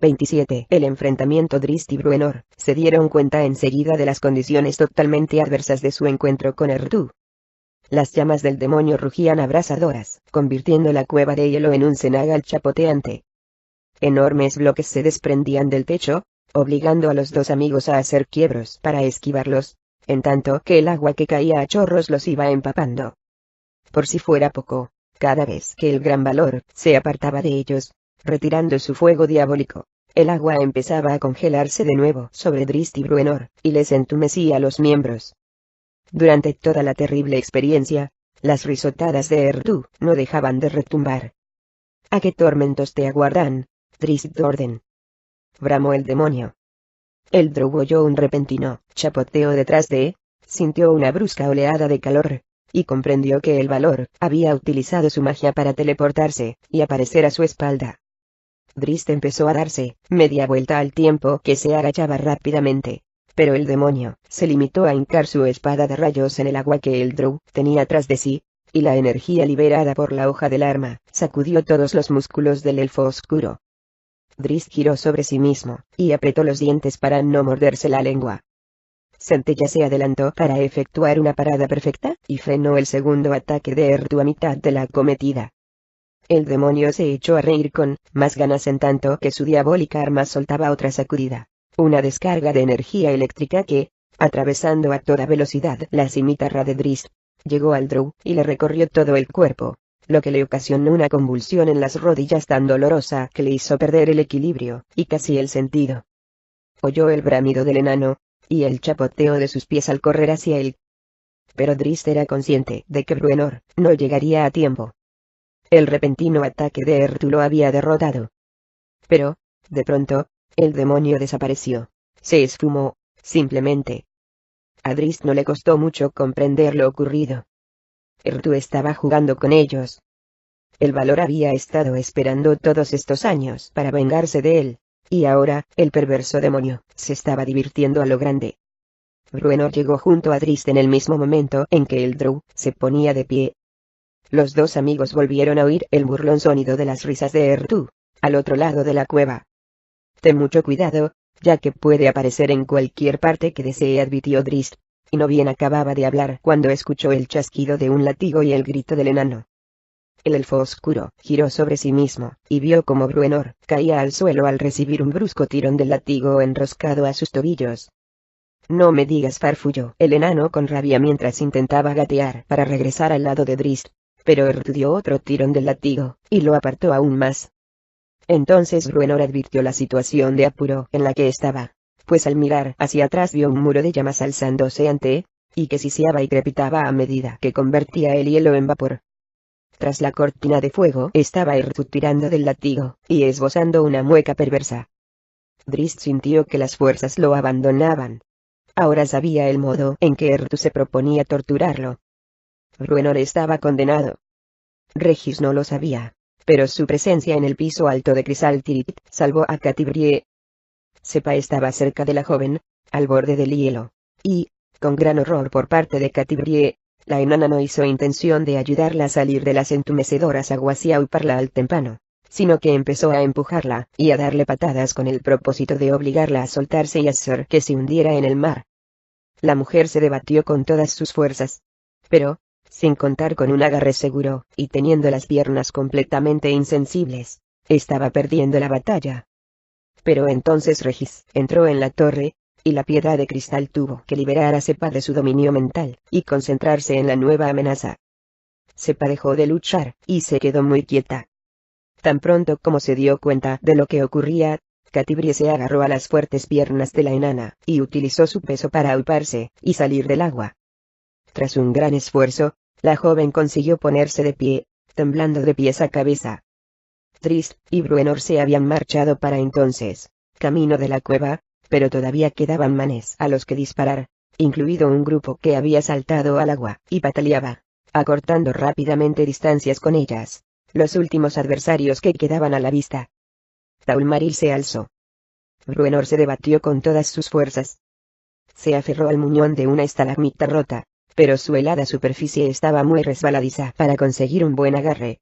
27. El enfrentamiento. Drizzt y Bruenor se dieron cuenta enseguida de las condiciones totalmente adversas de su encuentro con Errtu. Las llamas del demonio rugían abrasadoras, convirtiendo la cueva de hielo en un cenagal chapoteante. Enormes bloques se desprendían del techo, obligando a los dos amigos a hacer quiebros para esquivarlos, en tanto que el agua que caía a chorros los iba empapando. Por si fuera poco, cada vez que el gran valor se apartaba de ellos, retirando su fuego diabólico, el agua empezaba a congelarse de nuevo sobre Drizzt y Bruenor, y les entumecía los miembros. Durante toda la terrible experiencia, las risotadas de Errtu no dejaban de retumbar. ¿A qué tormentos te aguardan, Drizzt Do'Urden?, bramó el demonio. El drow oyó un repentino chapoteo detrás de, sintió una brusca oleada de calor, y comprendió que el valor había utilizado su magia para teleportarse y aparecer a su espalda. Drizzt empezó a darse media vuelta al tiempo que se agachaba rápidamente, pero el demonio se limitó a hincar su espada de rayos en el agua que el drow tenía tras de sí, y la energía liberada por la hoja del arma sacudió todos los músculos del elfo oscuro. Drizzt giró sobre sí mismo, y apretó los dientes para no morderse la lengua. Centella se adelantó para efectuar una parada perfecta, y frenó el segundo ataque de Errtu a mitad de la acometida. El demonio se echó a reír con más ganas en tanto que su diabólica arma soltaba otra sacudida, una descarga de energía eléctrica que, atravesando a toda velocidad la cimitarra de Drizzt, llegó al drow y le recorrió todo el cuerpo, lo que le ocasionó una convulsión en las rodillas tan dolorosa que le hizo perder el equilibrio y casi el sentido. Oyó el bramido del enano, y el chapoteo de sus pies al correr hacia él. Pero Drizzt era consciente de que Bruenor no llegaría a tiempo. El repentino ataque de Errtu lo había derrotado. Pero, de pronto, el demonio desapareció. Se esfumó, simplemente. A Drizzt no le costó mucho comprender lo ocurrido. Errtu estaba jugando con ellos. El valor había estado esperando todos estos años para vengarse de él, y ahora, el perverso demonio se estaba divirtiendo a lo grande. Bruenor llegó junto a Drizzt en el mismo momento en que el drow se ponía de pie. Los dos amigos volvieron a oír el burlón sonido de las risas de Errtu, al otro lado de la cueva. Ten mucho cuidado, ya que puede aparecer en cualquier parte que desee, advirtió Drizzt, y no bien acababa de hablar cuando escuchó el chasquido de un látigo y el grito del enano. El elfo oscuro giró sobre sí mismo, y vio como Bruenor caía al suelo al recibir un brusco tirón del látigo enroscado a sus tobillos. No me digas, farfulló el enano con rabia mientras intentaba gatear para regresar al lado de Drizzt, pero Errtu dio otro tirón del látigo, y lo apartó aún más. Entonces Bruenor advirtió la situación de apuro en la que estaba, pues al mirar hacia atrás vio un muro de llamas alzándose ante, y que siseaba y crepitaba a medida que convertía el hielo en vapor. Tras la cortina de fuego estaba Errtu tirando del látigo, y esbozando una mueca perversa. Drizzt sintió que las fuerzas lo abandonaban. Ahora sabía el modo en que Errtu se proponía torturarlo. Bruenor estaba condenado. Regis no lo sabía, pero su presencia en el piso alto de Crisal Tirith salvó a Catti-brie. Seppa estaba cerca de la joven, al borde del hielo, y, con gran horror por parte de Catti-brie, la enana no hizo intención de ayudarla a salir de las entumecedoras aguas y auparla al tempano, sino que empezó a empujarla y a darle patadas con el propósito de obligarla a soltarse y hacer que se hundiera en el mar. La mujer se debatió con todas sus fuerzas, pero, sin contar con un agarre seguro, y teniendo las piernas completamente insensibles, estaba perdiendo la batalla. Pero entonces Regis entró en la torre, y la piedra de cristal tuvo que liberar a Seppa de su dominio mental, y concentrarse en la nueva amenaza. Seppa dejó de luchar, y se quedó muy quieta. Tan pronto como se dio cuenta de lo que ocurría, Catti-brie se agarró a las fuertes piernas de la enana, y utilizó su peso para auparse, y salir del agua. Tras un gran esfuerzo, la joven consiguió ponerse de pie, temblando de pies a cabeza. Drizzt y Bruenor se habían marchado para entonces, camino de la cueva, pero todavía quedaban manes a los que disparar, incluido un grupo que había saltado al agua, y pataleaba, acortando rápidamente distancias con ellas, los últimos adversarios que quedaban a la vista. Taulmaril se alzó. Bruenor se debatió con todas sus fuerzas. Se aferró al muñón de una estalagmita rota, pero su helada superficie estaba muy resbaladiza para conseguir un buen agarre.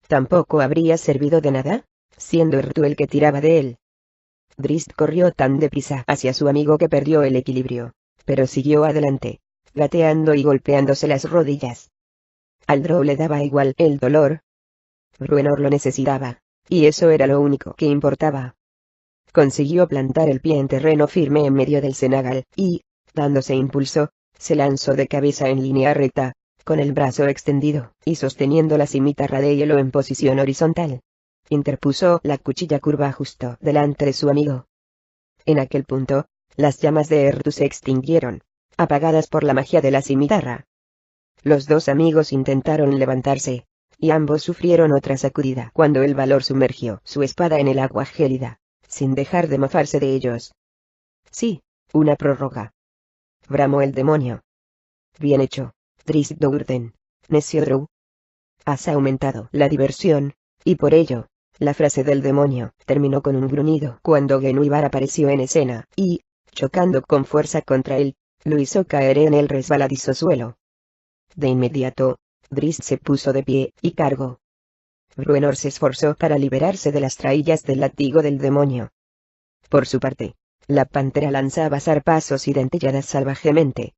Tampoco habría servido de nada, siendo Errtu el que tiraba de él. Drizzt corrió tan deprisa hacia su amigo que perdió el equilibrio, pero siguió adelante, gateando y golpeándose las rodillas. Al drow le daba igual el dolor. Bruenor lo necesitaba, y eso era lo único que importaba. Consiguió plantar el pie en terreno firme en medio del cenagal, y, dándose impulso, se lanzó de cabeza en línea recta, con el brazo extendido, y sosteniendo la cimitarra de hielo en posición horizontal. Interpuso la cuchilla curva justo delante de su amigo. En aquel punto, las llamas de Errtu se extinguieron, apagadas por la magia de la cimitarra. Los dos amigos intentaron levantarse, y ambos sufrieron otra sacudida cuando el valor sumergió su espada en el agua gélida, sin dejar de mofarse de ellos. Sí, una prórroga. Bramó el demonio. Bien hecho, Drizzt Do'Urden, necio drow. Has aumentado la diversión, y por ello, la frase del demonio terminó con un gruñido cuando Genuibar apareció en escena, y, chocando con fuerza contra él, lo hizo caer en el resbaladizo suelo. De inmediato, Drizzt se puso de pie y cargó. Bruenor se esforzó para liberarse de las traillas del látigo del demonio. Por su parte, la pantera lanzaba zarpazos y dentelladas salvajemente.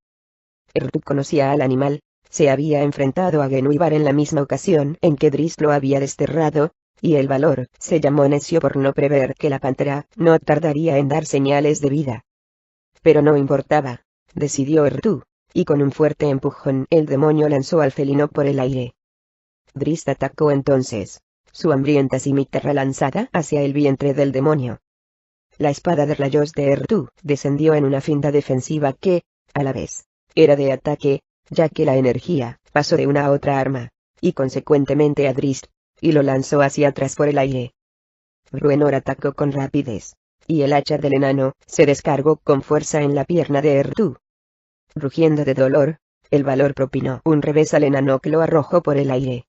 Errtu conocía al animal, se había enfrentado a Genuibar en la misma ocasión en que Drizzt lo había desterrado, y el valor se llamó necio por no prever que la pantera no tardaría en dar señales de vida. Pero no importaba, decidió Errtu, y con un fuerte empujón el demonio lanzó al felino por el aire. Drizzt atacó entonces, su hambrienta cimitarra lanzada hacia el vientre del demonio. La espada de rayos de Errtu descendió en una finta defensiva que, a la vez, era de ataque, ya que la energía pasó de una a otra arma, y consecuentemente a Drizzt, y lo lanzó hacia atrás por el aire. Bruenor atacó con rapidez, y el hacha del enano se descargó con fuerza en la pierna de Errtu. Rugiendo de dolor, el valor propinó un revés al enano que lo arrojó por el aire.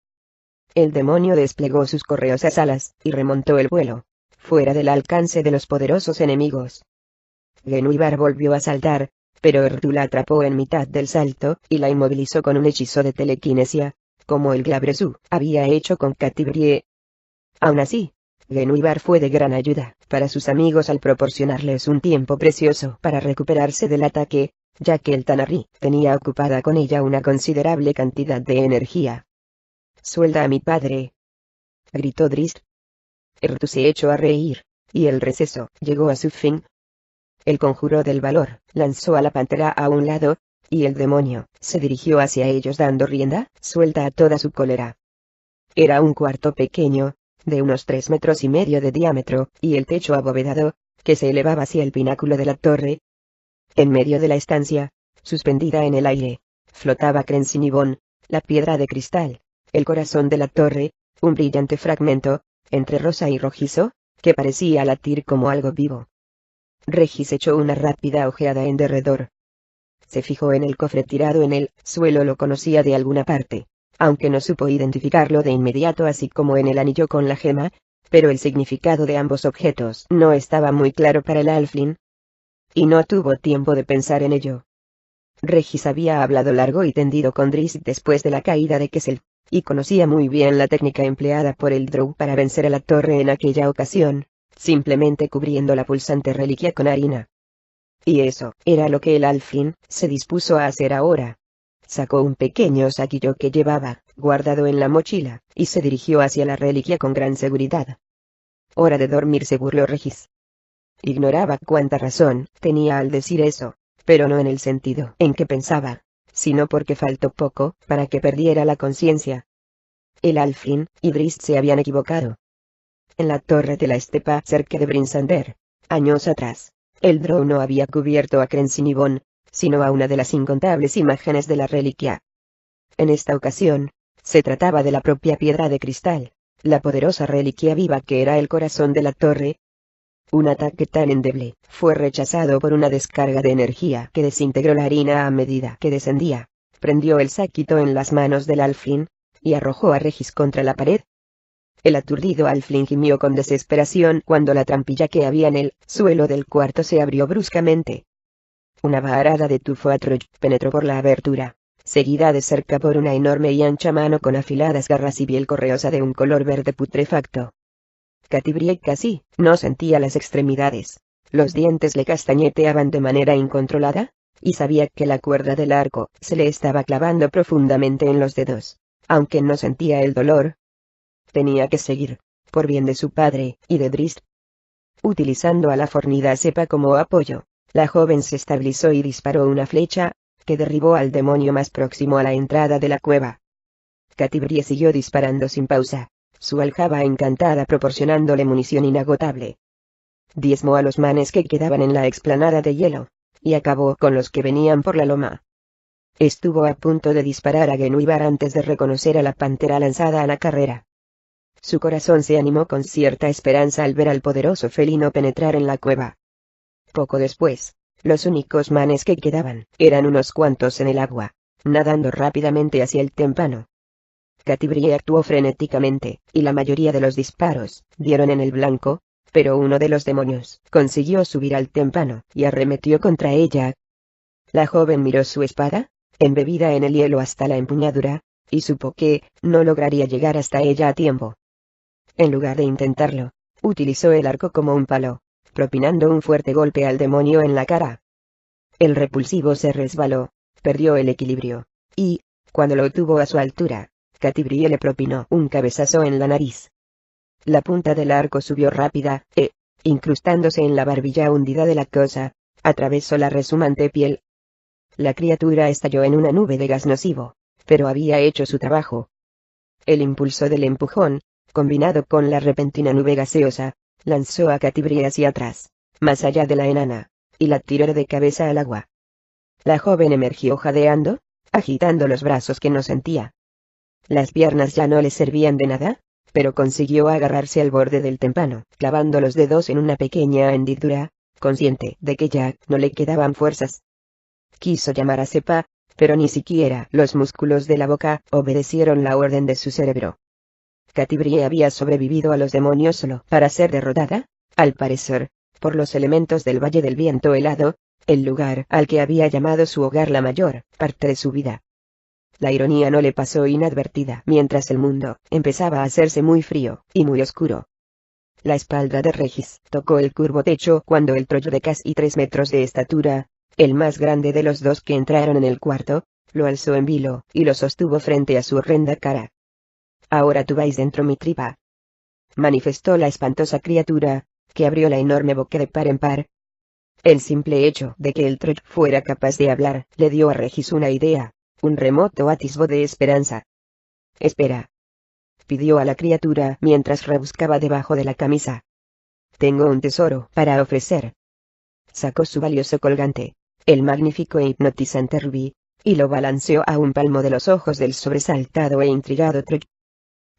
El demonio desplegó sus correosas alas y remontó el vuelo, fuera del alcance de los poderosos enemigos. Genuibar volvió a saltar, pero Errtu la atrapó en mitad del salto y la inmovilizó con un hechizo de telequinesia, como el Glabrezu había hecho con Catibrie. Aún así, Genuibar fue de gran ayuda para sus amigos al proporcionarles un tiempo precioso para recuperarse del ataque, ya que el Tanar'ri tenía ocupada con ella una considerable cantidad de energía. «Suelta a mi padre», gritó Drizzt. Errtu se echó a reír, y el receso llegó a su fin. El conjuro del valor lanzó a la pantera a un lado, y el demonio se dirigió hacia ellos dando rienda suelta a toda su cólera. Era un cuarto pequeño, de unos 3,5 metros de diámetro, y el techo abovedado, que se elevaba hacia el pináculo de la torre. En medio de la estancia, suspendida en el aire, flotaba Crencinibón, la piedra de cristal, el corazón de la torre, un brillante fragmento, entre rosa y rojizo, que parecía latir como algo vivo. Regis echó una rápida ojeada en derredor. Se fijó en el cofre tirado en el suelo, lo conocía de alguna parte, aunque no supo identificarlo de inmediato, así como en el anillo con la gema, pero el significado de ambos objetos no estaba muy claro para el Halfling. Y no tuvo tiempo de pensar en ello. Regis había hablado largo y tendido con Drizzt después de la caída de Kessel, y conocía muy bien la técnica empleada por el drow para vencer a la torre en aquella ocasión, simplemente cubriendo la pulsante reliquia con harina. Y eso era lo que el Halfling se dispuso a hacer ahora. Sacó un pequeño saquillo que llevaba, guardado en la mochila, y se dirigió hacia la reliquia con gran seguridad. «Hora de dormir», se burló Regis. Ignoraba cuánta razón tenía al decir eso, pero no en el sentido en que pensaba, sino porque faltó poco para que perdiera la conciencia. El Halfling y Drizzt se habían equivocado. En la torre de la estepa cerca de Brinsander, años atrás, el drow no había cubierto a Crencinibón, sino a una de las incontables imágenes de la reliquia. En esta ocasión, se trataba de la propia piedra de cristal, la poderosa reliquia viva que era el corazón de la torre. Un ataque tan endeble fue rechazado por una descarga de energía que desintegró la harina a medida que descendía, prendió el saquito en las manos del Halfling, y arrojó a Regis contra la pared. El aturdido Halfling gimió con desesperación cuando la trampilla que había en el suelo del cuarto se abrió bruscamente. Una varada de tufo atroz penetró por la abertura, seguida de cerca por una enorme y ancha mano con afiladas garras y piel correosa de un color verde putrefacto. Catibrie casi no sentía las extremidades. Los dientes le castañeteaban de manera incontrolada, y sabía que la cuerda del arco se le estaba clavando profundamente en los dedos. Aunque no sentía el dolor, tenía que seguir, por bien de su padre y de Drizzt. Utilizando a la fornida cepa como apoyo, la joven se estabilizó y disparó una flecha, que derribó al demonio más próximo a la entrada de la cueva. Catibrie siguió disparando sin pausa, su aljaba encantada proporcionándole munición inagotable. Diezmó a los manes que quedaban en la explanada de hielo, y acabó con los que venían por la loma. Estuvo a punto de disparar a Genuibar antes de reconocer a la pantera lanzada a la carrera. Su corazón se animó con cierta esperanza al ver al poderoso felino penetrar en la cueva. Poco después, los únicos manes que quedaban eran unos cuantos en el agua, nadando rápidamente hacia el témpano. Catibrie actuó frenéticamente, y la mayoría de los disparos dieron en el blanco, pero uno de los demonios consiguió subir al témpano y arremetió contra ella. La joven miró su espada, embebida en el hielo hasta la empuñadura, y supo que no lograría llegar hasta ella a tiempo. En lugar de intentarlo, utilizó el arco como un palo, propinando un fuerte golpe al demonio en la cara. El repulsivo se resbaló, perdió el equilibrio, y, cuando lo tuvo a su altura, Catibrie le propinó un cabezazo en la nariz. La punta del arco subió rápida, incrustándose en la barbilla hundida de la cosa, atravesó la resumante piel. La criatura estalló en una nube de gas nocivo, pero había hecho su trabajo. El impulso del empujón, combinado con la repentina nube gaseosa, lanzó a Catibrie hacia atrás, más allá de la enana, y la tiró de cabeza al agua. La joven emergió jadeando, agitando los brazos que no sentía. Las piernas ya no le servían de nada, pero consiguió agarrarse al borde del témpano, clavando los dedos en una pequeña hendidura, consciente de que ya no le quedaban fuerzas. Quiso llamar a Sepa, pero ni siquiera los músculos de la boca obedecieron la orden de su cerebro. Catibrie había sobrevivido a los demonios solo para ser derrotada, al parecer, por los elementos del Valle del Viento Helado, el lugar al que había llamado su hogar la mayor parte de su vida. La ironía no le pasó inadvertida mientras el mundo empezaba a hacerse muy frío y muy oscuro. La espalda de Regis tocó el curvo techo cuando el trollo de casi 3 metros de estatura, el más grande de los dos que entraron en el cuarto, lo alzó en vilo y lo sostuvo frente a su horrenda cara. «Ahora tú vais dentro mi tripa», manifestó la espantosa criatura, que abrió la enorme boca de par en par. El simple hecho de que el trollo fuera capaz de hablar le dio a Regis una idea, un remoto atisbo de esperanza. «Espera», pidió a la criatura mientras rebuscaba debajo de la camisa. «Tengo un tesoro para ofrecer». Sacó su valioso colgante, el magnífico e hipnotizante rubí, y lo balanceó a un palmo de los ojos del sobresaltado e intrigado trollo.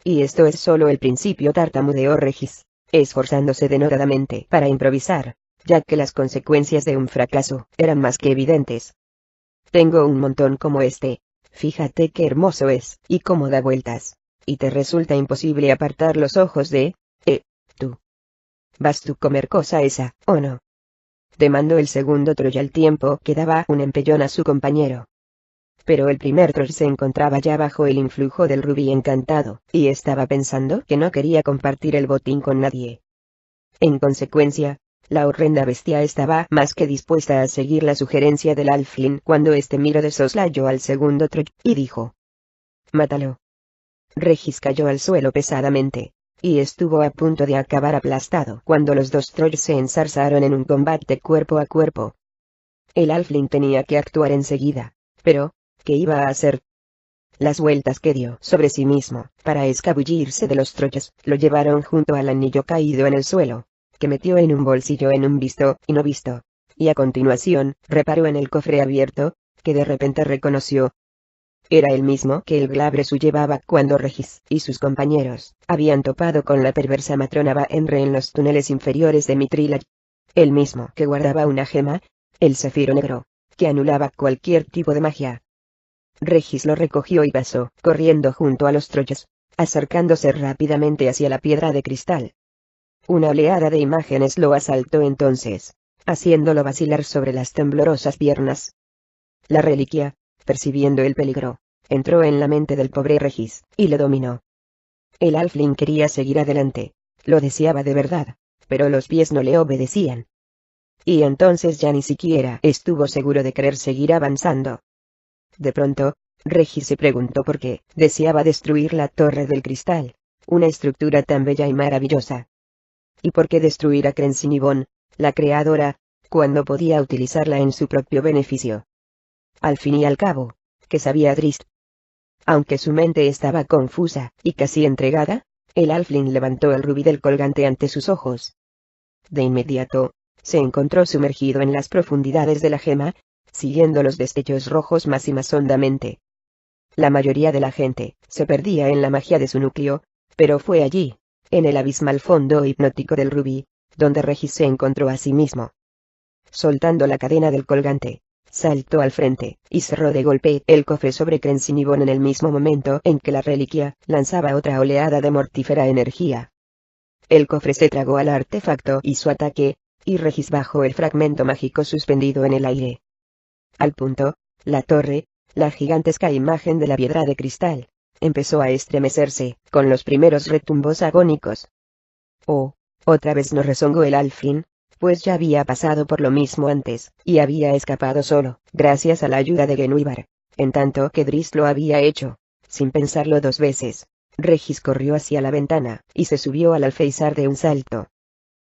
«Y esto es solo el principio», tartamudeó Regis, esforzándose denodadamente para improvisar, ya que las consecuencias de un fracaso eran más que evidentes. «Tengo un montón como este. Fíjate qué hermoso es, y cómo da vueltas. Y te resulta imposible apartar los ojos de... tú. ¿Vas tú a comer cosa esa, o no?», demandó el segundo troll al tiempo que daba un empellón a su compañero. Pero el primer troll se encontraba ya bajo el influjo del rubí encantado, y estaba pensando que no quería compartir el botín con nadie. En consecuencia, la horrenda bestia estaba más que dispuesta a seguir la sugerencia del Halfling cuando este miró de soslayo al segundo troll, y dijo: «Mátalo». Regis cayó al suelo pesadamente, y estuvo a punto de acabar aplastado cuando los dos trolls se ensarzaron en un combate cuerpo a cuerpo. El Halfling tenía que actuar enseguida, pero, ¿qué iba a hacer? Las vueltas que dio sobre sí mismo, para escabullirse de los trolls, lo llevaron junto al anillo caído en el suelo, que metió en un bolsillo en un visto y no visto, y a continuación, reparó en el cofre abierto, que de repente reconoció. Era el mismo que el Glabrezu llevaba cuando Regis y sus compañeros habían topado con la perversa matrona Baenre en los túneles inferiores de Mithril. El mismo que guardaba una gema, el zafiro negro, que anulaba cualquier tipo de magia. Regis lo recogió y pasó corriendo junto a los trolls, acercándose rápidamente hacia la piedra de cristal. Una oleada de imágenes lo asaltó entonces, haciéndolo vacilar sobre las temblorosas piernas. La reliquia, percibiendo el peligro, entró en la mente del pobre Regis, y le dominó. El Halfling quería seguir adelante, Lo deseaba de verdad, pero los pies no le obedecían. Y entonces ya ni siquiera estuvo seguro de querer seguir avanzando. De pronto, Regis se preguntó por qué deseaba destruir la Torre del Cristal, una estructura tan bella y maravillosa. ¿Y por qué destruir a Crencinibón, la creadora, cuando podía utilizarla en su propio beneficio? Al fin y al cabo, ¿qué sabía Drizzt? Aunque su mente estaba confusa y casi entregada, el Halfling levantó el rubí del colgante ante sus ojos. De inmediato, se encontró sumergido en las profundidades de la gema, siguiendo los destellos rojos más y más hondamente. La mayoría de la gente se perdía en la magia de su núcleo, pero fue allí, en el abismal fondo hipnótico del rubí, donde Regis se encontró a sí mismo. Soltando la cadena del colgante, saltó al frente, y cerró de golpe el cofre sobre Crencinibón en el mismo momento en que la reliquia lanzaba otra oleada de mortífera energía. El cofre se tragó al artefacto y su ataque, y Regis bajó el fragmento mágico suspendido en el aire. Al punto, la torre, la gigantesca imagen de la piedra de cristal, empezó a estremecerse, con los primeros retumbos agónicos. Oh, otra vez no rezongó el Halfling, pues ya había pasado por lo mismo antes, y había escapado solo, gracias a la ayuda de Genwibar, en tanto que Drizzt lo había hecho, sin pensarlo dos veces. Regis corrió hacia la ventana, y se subió al alféizar de un salto.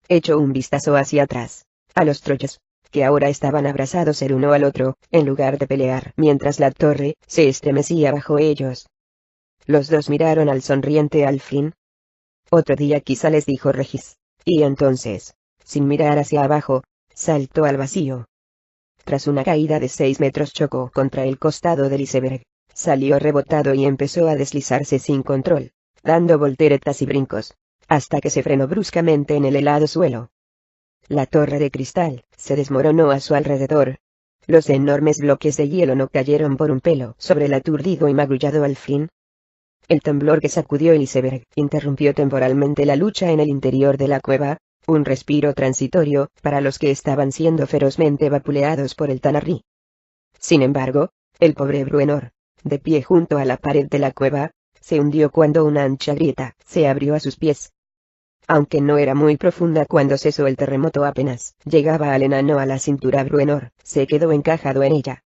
Echó un vistazo hacia atrás, a los troyos, que ahora estaban abrazados el uno al otro, en lugar de pelear mientras la torre se estremecía bajo ellos. Los dos miraron al sonriente Halfling. Otro día quizá, les dijo Regis, y entonces, sin mirar hacia abajo, saltó al vacío. Tras una caída de 6 metros chocó contra el costado del iceberg, salió rebotado y empezó a deslizarse sin control, dando volteretas y brincos, hasta que se frenó bruscamente en el helado suelo. La torre de cristal se desmoronó a su alrededor. Los enormes bloques de hielo no cayeron por un pelo sobre el aturdido y magullado Halfling. El temblor que sacudió el iceberg interrumpió temporalmente la lucha en el interior de la cueva, un respiro transitorio para los que estaban siendo ferozmente vapuleados por el Tanar'ri. Sin embargo, el pobre Bruenor, de pie junto a la pared de la cueva, se hundió cuando una ancha grieta se abrió a sus pies. Aunque no era muy profunda cuando cesó el terremoto, apenas llegaba al enano a la cintura. Bruenor se quedó encajado en ella.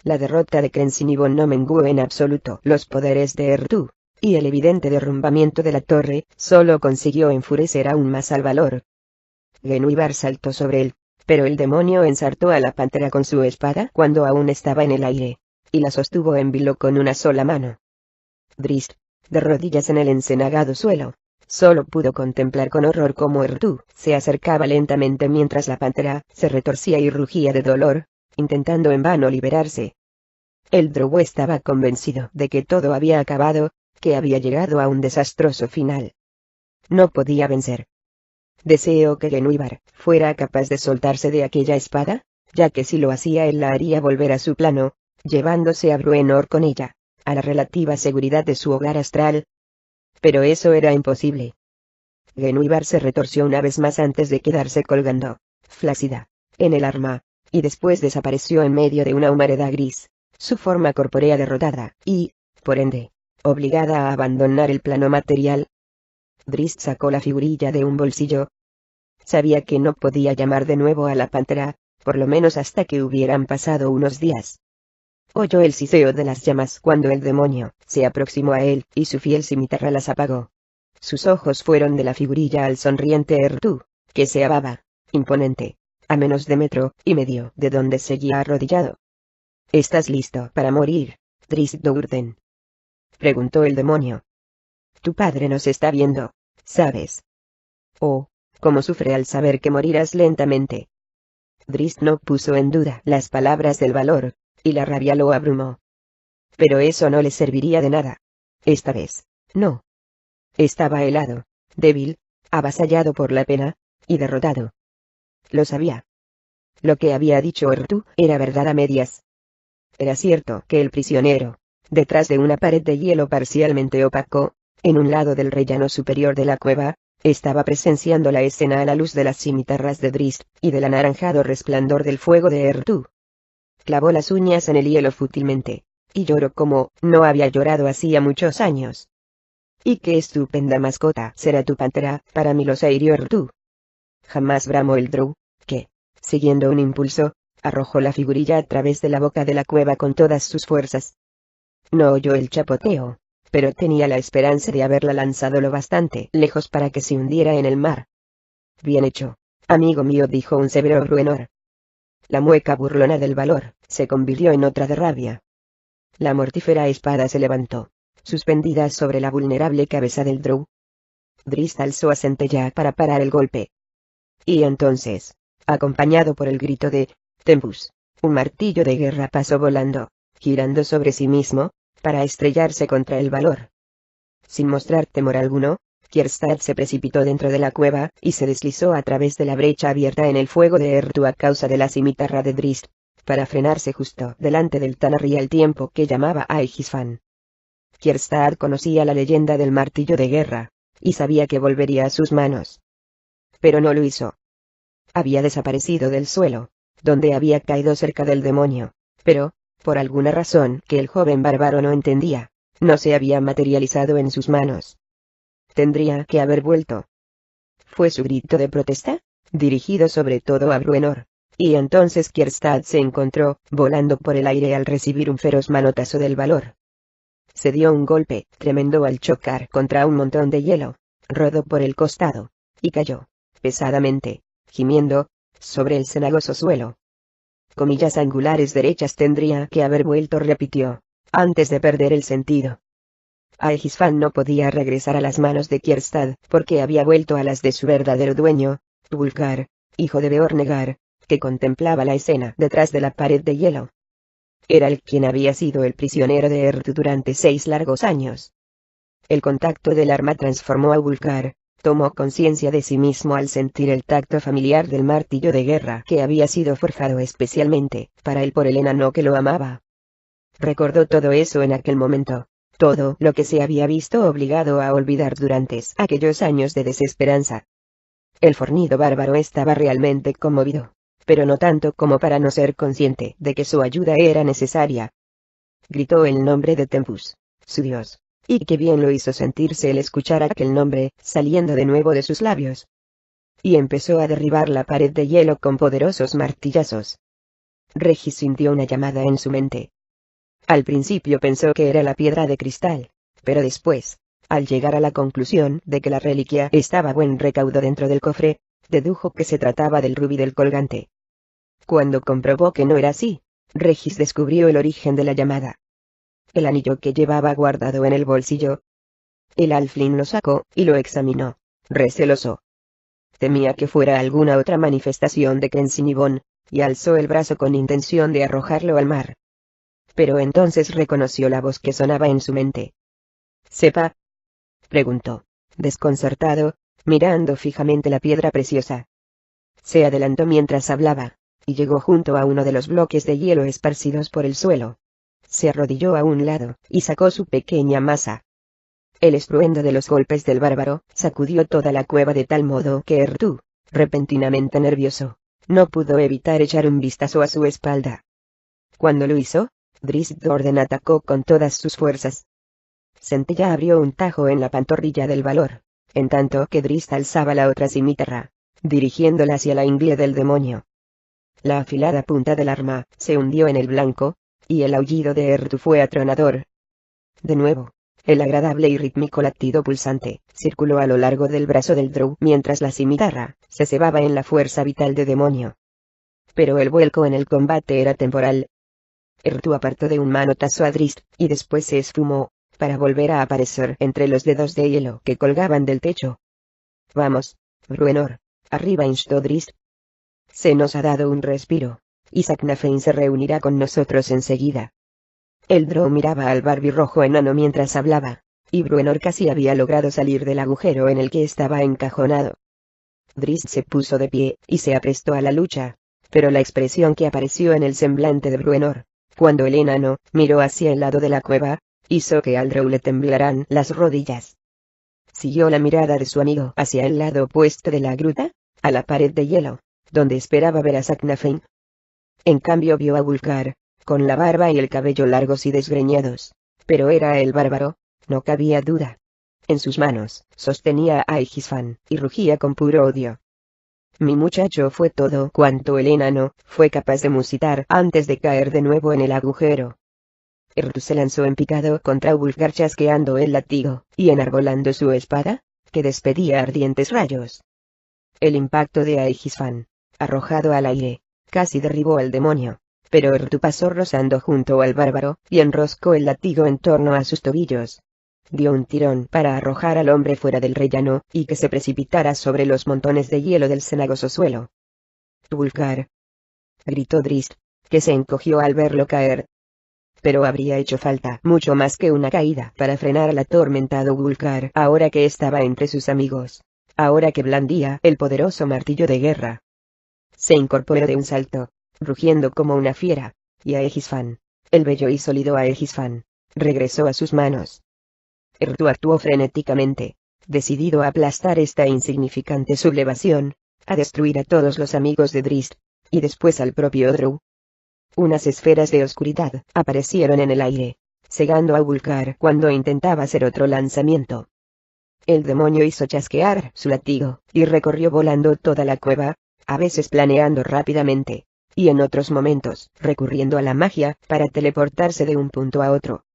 La derrota de Crencinibón no menguó en absoluto los poderes de Errtu, y el evidente derrumbamiento de la torre solo consiguió enfurecer aún más al valor. Genwibar saltó sobre él, pero el demonio ensartó a la pantera con su espada cuando aún estaba en el aire, y la sostuvo en vilo con una sola mano. Drizzt, de rodillas en el encenagado suelo, solo pudo contemplar con horror cómo Errtu se acercaba lentamente mientras la pantera se retorcía y rugía de dolor, intentando en vano liberarse. El Drow estaba convencido de que todo había acabado, que había llegado a un desastroso final. No podía vencer. Deseó que Genwibar fuera capaz de soltarse de aquella espada, ya que si lo hacía él la haría volver a su plano, llevándose a Bruenor con ella, a la relativa seguridad de su hogar astral. Pero eso era imposible. Genwibar se retorció una vez más antes de quedarse colgando, flácida, en el arma, y después desapareció en medio de una humareda gris, su forma corpórea derrotada, y, por ende, obligada a abandonar el plano material. Drizzt sacó la figurilla de un bolsillo. Sabía que no podía llamar de nuevo a la pantera, por lo menos hasta que hubieran pasado unos días. Oyó el siseo de las llamas cuando el demonio se aproximó a él, y su fiel cimitarra las apagó. Sus ojos fueron de la figurilla al sonriente Errtu, que se alaba, imponente, a menos de 1,5 metros de donde seguía arrodillado. ¿Estás listo para morir, Drizzt Do'Urden?, preguntó el demonio. Tu padre nos está viendo, ¿sabes? Oh, cómo sufre al saber que morirás lentamente. Drizzt no puso en duda las palabras del valor, y la rabia lo abrumó. Pero eso no le serviría de nada. Esta vez, no. Estaba helado, débil, avasallado por la pena, y derrotado. Lo sabía. Lo que había dicho Errtu era verdad a medias. Era cierto que el prisionero, detrás de una pared de hielo parcialmente opaco, en un lado del rellano superior de la cueva, estaba presenciando la escena a la luz de las cimitarras de Drizzt, y del anaranjado resplandor del fuego de Errtu. Clavó las uñas en el hielo fútilmente, y lloró como no había llorado hacía muchos años. Y qué estupenda mascota será tu pantera, para mí lo hirió Ertu. Jamás bramó el Drow, que, siguiendo un impulso, arrojó la figurilla a través de la boca de la cueva con todas sus fuerzas. No oyó el chapoteo, pero tenía la esperanza de haberla lanzado lo bastante lejos para que se hundiera en el mar. Bien hecho, amigo mío, dijo un severo Bruenor. La mueca burlona del valor se convirtió en otra de rabia. La mortífera espada se levantó, suspendida sobre la vulnerable cabeza del Drow. Drizzt alzó a Centella para parar el golpe. Y entonces, acompañado por el grito de Tempus, un martillo de guerra pasó volando, girando sobre sí mismo, para estrellarse contra el valor. Sin mostrar temor alguno, Kjerstad se precipitó dentro de la cueva y se deslizó a través de la brecha abierta en el fuego de Ertu a causa de la cimitarra de Drizzt, para frenarse justo delante del Tanar'ri al tiempo que llamaba a Aegisfan. Kjerstad conocía la leyenda del martillo de guerra, y sabía que volvería a sus manos. Pero no lo hizo. Había desaparecido del suelo, donde había caído cerca del demonio, pero, por alguna razón que el joven bárbaro no entendía, no se había materializado en sus manos. Tendría que haber vuelto. Fue su grito de protesta, dirigido sobre todo a Bruenor, y entonces Kjerstad se encontró, volando por el aire al recibir un feroz manotazo del valor. Se dio un golpe tremendo al chocar contra un montón de hielo, rodó por el costado, y cayó, pesadamente, gimiendo, sobre el cenagoso suelo. Comillas angulares derechas tendría que haber vuelto, repitió, antes de perder el sentido. Aegisfan no podía regresar a las manos de Kjerstad, porque había vuelto a las de su verdadero dueño, Wulfgar, hijo de Beornegar, que contemplaba la escena detrás de la pared de hielo. Era él quien había sido el prisionero de Ertu durante 6 largos años. El contacto del arma transformó a Wulfgar, tomó conciencia de sí mismo al sentir el tacto familiar del martillo de guerra que había sido forjado especialmente para él por el enano que lo amaba. Recordó todo eso en aquel momento, todo lo que se había visto obligado a olvidar durante aquellos años de desesperanza. El fornido bárbaro estaba realmente conmovido, pero no tanto como para no ser consciente de que su ayuda era necesaria. Gritó el nombre de Tempus, su dios, y qué bien lo hizo sentirse el escuchar aquel nombre saliendo de nuevo de sus labios. Y empezó a derribar la pared de hielo con poderosos martillazos. Regis sintió una llamada en su mente. Al principio pensó que era la piedra de cristal, pero después, al llegar a la conclusión de que la reliquia estaba a buen recaudo dentro del cofre, dedujo que se trataba del rubí del colgante. Cuando comprobó que no era así, Regis descubrió el origen de la llamada. El anillo que llevaba guardado en el bolsillo. El alfling lo sacó y lo examinó, receloso. Temía que fuera alguna otra manifestación de Kensinibon, y alzó el brazo con intención de arrojarlo al mar. Pero entonces reconoció la voz que sonaba en su mente. ¿Sepa? Preguntó, desconcertado, mirando fijamente la piedra preciosa. Se adelantó mientras hablaba, y llegó junto a uno de los bloques de hielo esparcidos por el suelo. Se arrodilló a un lado, y sacó su pequeña masa. El estruendo de los golpes del bárbaro sacudió toda la cueva de tal modo que Ertu, repentinamente nervioso, no pudo evitar echar un vistazo a su espalda. Cuando lo hizo, Drizzt Do'Urden atacó con todas sus fuerzas. Centella abrió un tajo en la pantorrilla del valor, en tanto que Drizzt alzaba la otra cimitarra, dirigiéndola hacia la ingle del demonio. La afilada punta del arma se hundió en el blanco, y el aullido de Ertu fue atronador. De nuevo, el agradable y rítmico latido pulsante circuló a lo largo del brazo del Drow mientras la cimitarra se cebaba en la fuerza vital de demonio. Pero el vuelco en el combate era temporal. Ertu apartó de un manotazo a Drizzt, y después se esfumó, para volver a aparecer entre los dedos de hielo que colgaban del techo. Vamos, Bruenor, arriba, instó Drizzt. Se nos ha dado un respiro, y Saknafein se reunirá con nosotros enseguida. El Drow miraba al barbirrojo enano mientras hablaba, y Bruenor casi había logrado salir del agujero en el que estaba encajonado. Drizzt se puso de pie, y se aprestó a la lucha, pero la expresión que apareció en el semblante de Bruenor, cuando el enano miró hacia el lado de la cueva, hizo que al Drow le temblaran las rodillas. Siguió la mirada de su amigo hacia el lado opuesto de la gruta, a la pared de hielo, donde esperaba ver a Saknafein. En cambio vio a Wulfgar, con la barba y el cabello largos y desgreñados, pero era el bárbaro, no cabía duda. En sus manos, sostenía a Aegisfan, y rugía con puro odio. Mi muchacho fue todo cuanto el enano fue capaz de musitar antes de caer de nuevo en el agujero. Ertu se lanzó en picado contra Wulfgar chasqueando el látigo, y enarbolando su espada, que despedía ardientes rayos. El impacto de Aegisfan, arrojado al aire, casi derribó al demonio, pero Ertu pasó rozando junto al bárbaro, y enroscó el látigo en torno a sus tobillos. Dio un tirón para arrojar al hombre fuera del rellano, y que se precipitara sobre los montones de hielo del cenagoso suelo. «Wulfgar», gritó Drizzt, que se encogió al verlo caer. Pero habría hecho falta mucho más que una caída para frenar al atormentado Wulfgar ahora que estaba entre sus amigos, ahora que blandía el poderoso martillo de guerra. Se incorporó de un salto, rugiendo como una fiera, y Aegisfan, el bello y sólido Aegisfan, regresó a sus manos. Ertu actuó frenéticamente, decidido a aplastar esta insignificante sublevación, a destruir a todos los amigos de Drizzt, y después al propio Drow. Unas esferas de oscuridad aparecieron en el aire, cegando a Wulfgar cuando intentaba hacer otro lanzamiento. El demonio hizo chasquear su látigo, y recorrió volando toda la cueva, a veces planeando rápidamente, y en otros momentos recurriendo a la magia para teleportarse de un punto a otro.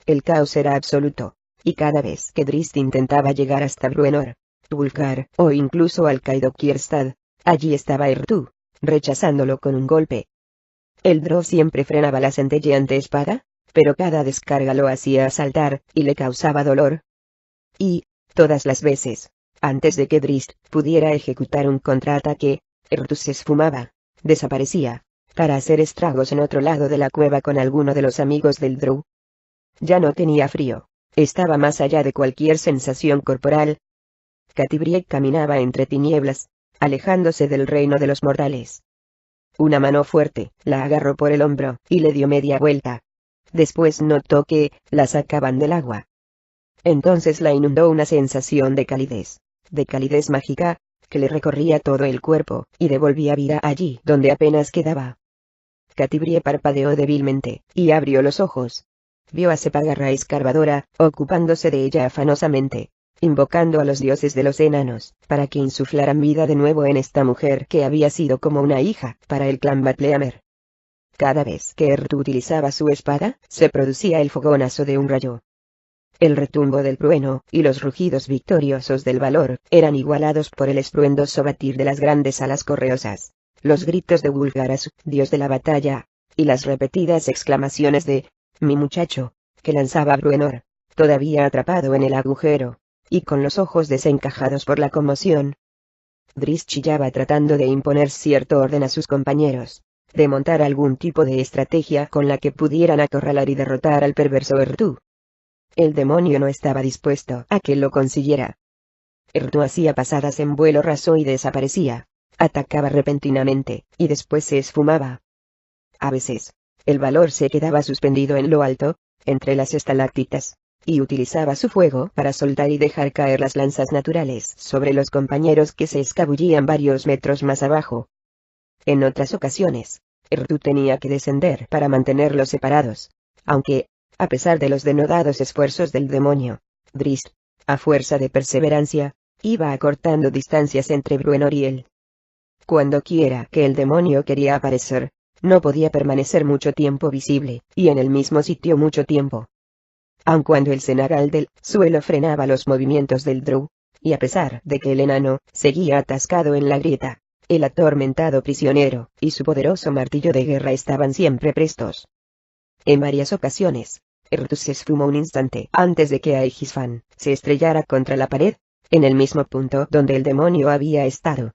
El caos era absoluto, y cada vez que Drizzt intentaba llegar hasta Bruenor, Wulfgar, o incluso al Caedokierstad, allí estaba Ertu, rechazándolo con un golpe. El Drow siempre frenaba la centelleante espada, pero cada descarga lo hacía saltar, y le causaba dolor. Y, todas las veces, antes de que Drizzt pudiera ejecutar un contraataque, Ertu se esfumaba, desaparecía, para hacer estragos en otro lado de la cueva con alguno de los amigos del Drow. Ya no tenía frío, estaba más allá de cualquier sensación corporal. Catti-Brie caminaba entre tinieblas, alejándose del reino de los mortales. Una mano fuerte la agarró por el hombro, y le dio media vuelta. Después notó que la sacaban del agua. Entonces la inundó una sensación de calidez mágica, que le recorría todo el cuerpo, y devolvía vida allí donde apenas quedaba. Catti-Brie parpadeó débilmente, y abrió los ojos. Vio a Sepagarra escarbadora, ocupándose de ella afanosamente, invocando a los dioses de los enanos, para que insuflaran vida de nuevo en esta mujer que había sido como una hija para el clan Batleamer. Cada vez que Ertu utilizaba su espada, se producía el fogonazo de un rayo. El retumbo del trueno, y los rugidos victoriosos del valor, eran igualados por el estruendoso batir de las grandes alas correosas, los gritos de Wulfgar, dios de la batalla, y las repetidas exclamaciones de «mi muchacho», que lanzaba Bruenor, todavía atrapado en el agujero, y con los ojos desencajados por la conmoción. Drizzt chillaba tratando de imponer cierto orden a sus compañeros, de montar algún tipo de estrategia con la que pudieran acorralar y derrotar al perverso Ertu. El demonio no estaba dispuesto a que lo consiguiera. Ertu hacía pasadas en vuelo raso y desaparecía, atacaba repentinamente, y después se esfumaba. A veces, el valor se quedaba suspendido en lo alto, entre las estalactitas, y utilizaba su fuego para soltar y dejar caer las lanzas naturales sobre los compañeros que se escabullían varios metros más abajo. En otras ocasiones, Ertu tenía que descender para mantenerlos separados, aunque, a pesar de los denodados esfuerzos del demonio, Drizzt, a fuerza de perseverancia, iba acortando distancias entre Bruenor y él. Cuando quiera que el demonio quería aparecer, no podía permanecer mucho tiempo visible, y en el mismo sitio mucho tiempo. Aun cuando el cenagal del suelo frenaba los movimientos del Drow, y a pesar de que el enano seguía atascado en la grieta, el atormentado prisionero y su poderoso martillo de guerra estaban siempre prestos. En varias ocasiones, Ertu se esfumó un instante antes de que Aegisfan se estrellara contra la pared, en el mismo punto donde el demonio había estado.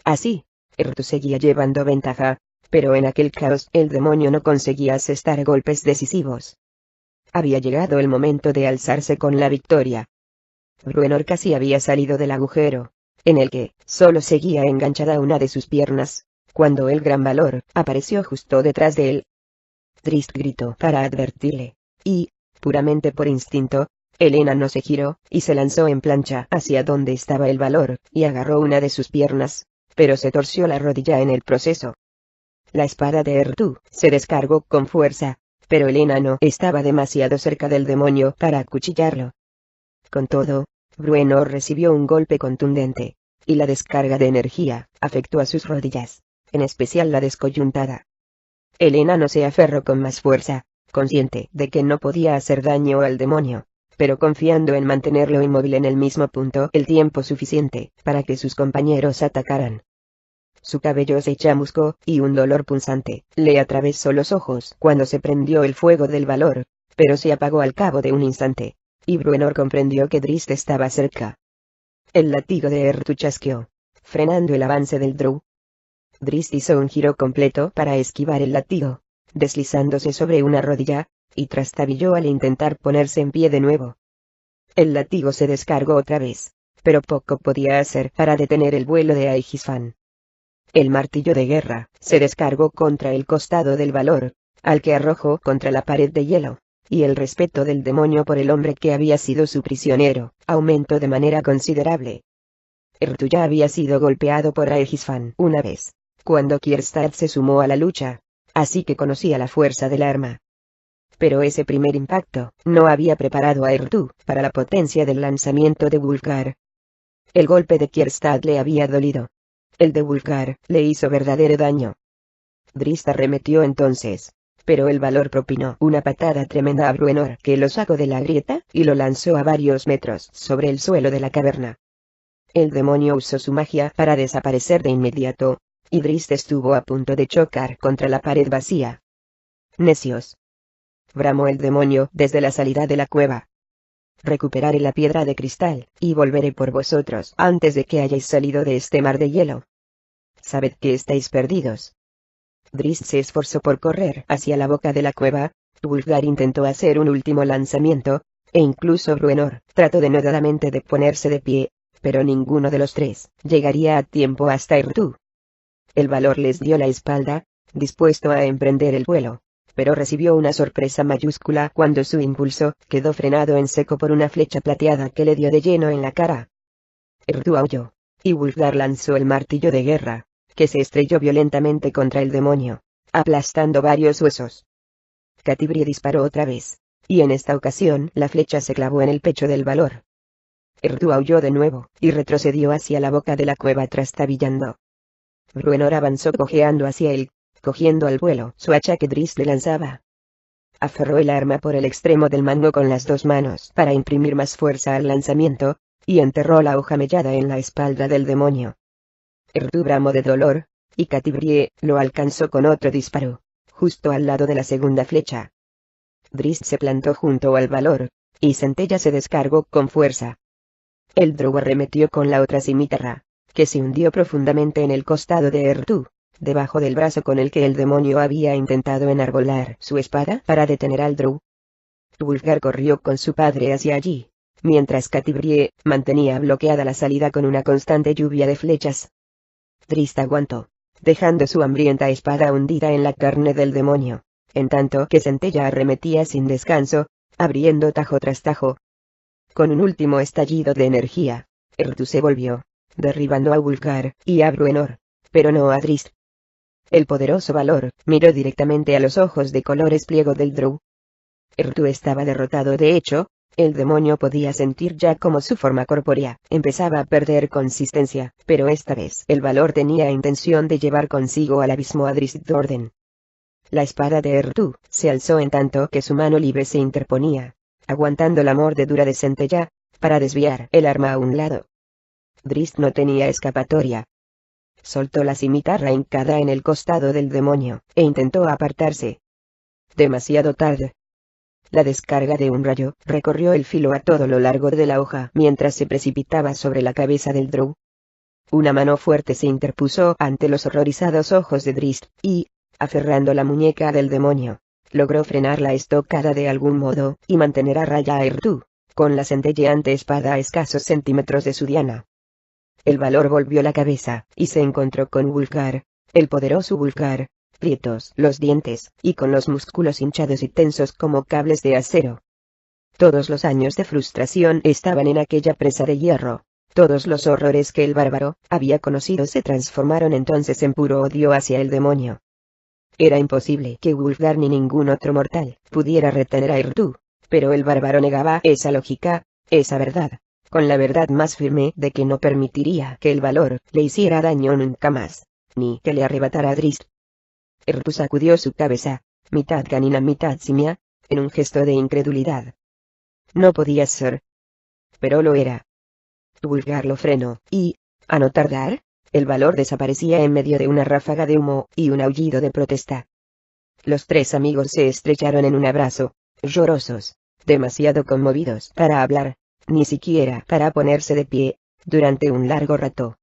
Así, Ertu seguía llevando ventaja, pero en aquel caos el demonio no conseguía asestar golpes decisivos. Había llegado el momento de alzarse con la victoria. Bruenor casi había salido del agujero, en el que solo seguía enganchada una de sus piernas, cuando el gran valor apareció justo detrás de él. Drizzt gritó para advertirle, y, puramente por instinto, el enano se giró, y se lanzó en plancha hacia donde estaba el valor, y agarró una de sus piernas, pero se torció la rodilla en el proceso. La espada de Ertu se descargó con fuerza, pero el enano estaba demasiado cerca del demonio para acuchillarlo. Con todo, Bruenor recibió un golpe contundente, y la descarga de energía afectó a sus rodillas, en especial la descoyuntada. El enano se aferró con más fuerza, consciente de que no podía hacer daño al demonio, pero confiando en mantenerlo inmóvil en el mismo punto el tiempo suficiente para que sus compañeros atacaran. Su cabello se chamuscó, y un dolor punzante le atravesó los ojos cuando se prendió el fuego del valor, pero se apagó al cabo de un instante, y Bruenor comprendió que Drizzt estaba cerca. El látigo de Errtu chasqueó, frenando el avance del Drow. Drizzt hizo un giro completo para esquivar el látigo, deslizándose sobre una rodilla, y trastabilló al intentar ponerse en pie de nuevo. El látigo se descargó otra vez, pero poco podía hacer para detener el vuelo de Aegisfan. El martillo de guerra se descargó contra el costado del valor, al que arrojó contra la pared de hielo, y el respeto del demonio por el hombre que había sido su prisionero aumentó de manera considerable. Errtu ya había sido golpeado por Aegisfan una vez, cuando Kierstad se sumó a la lucha, así que conocía la fuerza del arma. Pero ese primer impacto no había preparado a Errtu para la potencia del lanzamiento de Wulfgar. El golpe de Kierstad le había dolido. El de Wulfgar le hizo verdadero daño. Drizzt arremetió entonces, pero el valor propinó una patada tremenda a Bruenor que lo sacó de la grieta y lo lanzó a varios metros sobre el suelo de la caverna. El demonio usó su magia para desaparecer de inmediato, y Drizzt estuvo a punto de chocar contra la pared vacía. «Necios», bramó el demonio desde la salida de la cueva. «Recuperaré la piedra de cristal, y volveré por vosotros antes de que hayáis salido de este mar de hielo. Sabed que estáis perdidos». Drizzt se esforzó por correr hacia la boca de la cueva. Wulfgar intentó hacer un último lanzamiento, e incluso Bruenor trató denodadamente de ponerse de pie, pero ninguno de los tres llegaría a tiempo hasta Errtu. El valor les dio la espalda, dispuesto a emprender el vuelo, pero recibió una sorpresa mayúscula cuando su impulso quedó frenado en seco por una flecha plateada que le dio de lleno en la cara. Errtu aulló, y Wulfgar lanzó el martillo de guerra, que se estrelló violentamente contra el demonio, aplastando varios huesos. Catibrie disparó otra vez, y en esta ocasión la flecha se clavó en el pecho del valor. Errtu aulló de nuevo, y retrocedió hacia la boca de la cueva trastabillando. Bruenor avanzó cojeando hacia él, cogiendo al vuelo su hacha que Drizzt le lanzaba. Aferró el arma por el extremo del mango con las dos manos para imprimir más fuerza al lanzamiento, y enterró la hoja mellada en la espalda del demonio. Errtu bramó de dolor, y Catibrie lo alcanzó con otro disparo, justo al lado de la segunda flecha. Drizzt se plantó junto al valor, y Centella se descargó con fuerza. El Drow arremetió con la otra cimitarra, que se hundió profundamente en el costado de Errtu, debajo del brazo con el que el demonio había intentado enarbolar su espada para detener al Drow. Wulfgar corrió con su padre hacia allí, mientras Catibrie mantenía bloqueada la salida con una constante lluvia de flechas. Drizzt aguantó, dejando su hambrienta espada hundida en la carne del demonio, en tanto que Centella arremetía sin descanso, abriendo tajo tras tajo. Con un último estallido de energía, Errtu se volvió, derribando a Wulfgar y a Bruenor, pero no a Drizzt. El poderoso valor miró directamente a los ojos de colores pliego del Drow. Errtu estaba derrotado. De hecho, el demonio podía sentir ya como su forma corpórea empezaba a perder consistencia, pero esta vez el valor tenía intención de llevar consigo al abismo a Drizzt Do'Urden. La espada de Errtu se alzó en tanto que su mano libre se interponía, aguantando la mordedura de Centella, para desviar el arma a un lado. Drizzt no tenía escapatoria. Soltó la cimitarra hincada en el costado del demonio, e intentó apartarse. Demasiado tarde. La descarga de un rayo recorrió el filo a todo lo largo de la hoja mientras se precipitaba sobre la cabeza del Drow. Una mano fuerte se interpuso ante los horrorizados ojos de Drizzt, y, aferrando la muñeca del demonio, logró frenar la estocada de algún modo y mantener a raya a Errtu, con la centelleante espada a escasos centímetros de su diana. El valor volvió la cabeza, y se encontró con Wulfgar, el poderoso Wulfgar, prietos los dientes, y con los músculos hinchados y tensos como cables de acero. Todos los años de frustración estaban en aquella presa de hierro. Todos los horrores que el bárbaro había conocido se transformaron entonces en puro odio hacia el demonio. Era imposible que Wulfgar ni ningún otro mortal pudiera retener a Errtu, pero el bárbaro negaba esa lógica, esa verdad, con la verdad más firme de que no permitiría que el valor le hiciera daño nunca más, ni que le arrebatara a Drizzt. Errtu sacudió su cabeza, mitad canina mitad simia, en un gesto de incredulidad. No podía ser. Pero lo era. Wulfgar lo frenó, y, a no tardar, el valor desaparecía en medio de una ráfaga de humo y un aullido de protesta. Los tres amigos se estrecharon en un abrazo, llorosos, demasiado conmovidos para hablar, ni siquiera para ponerse de pie, durante un largo rato.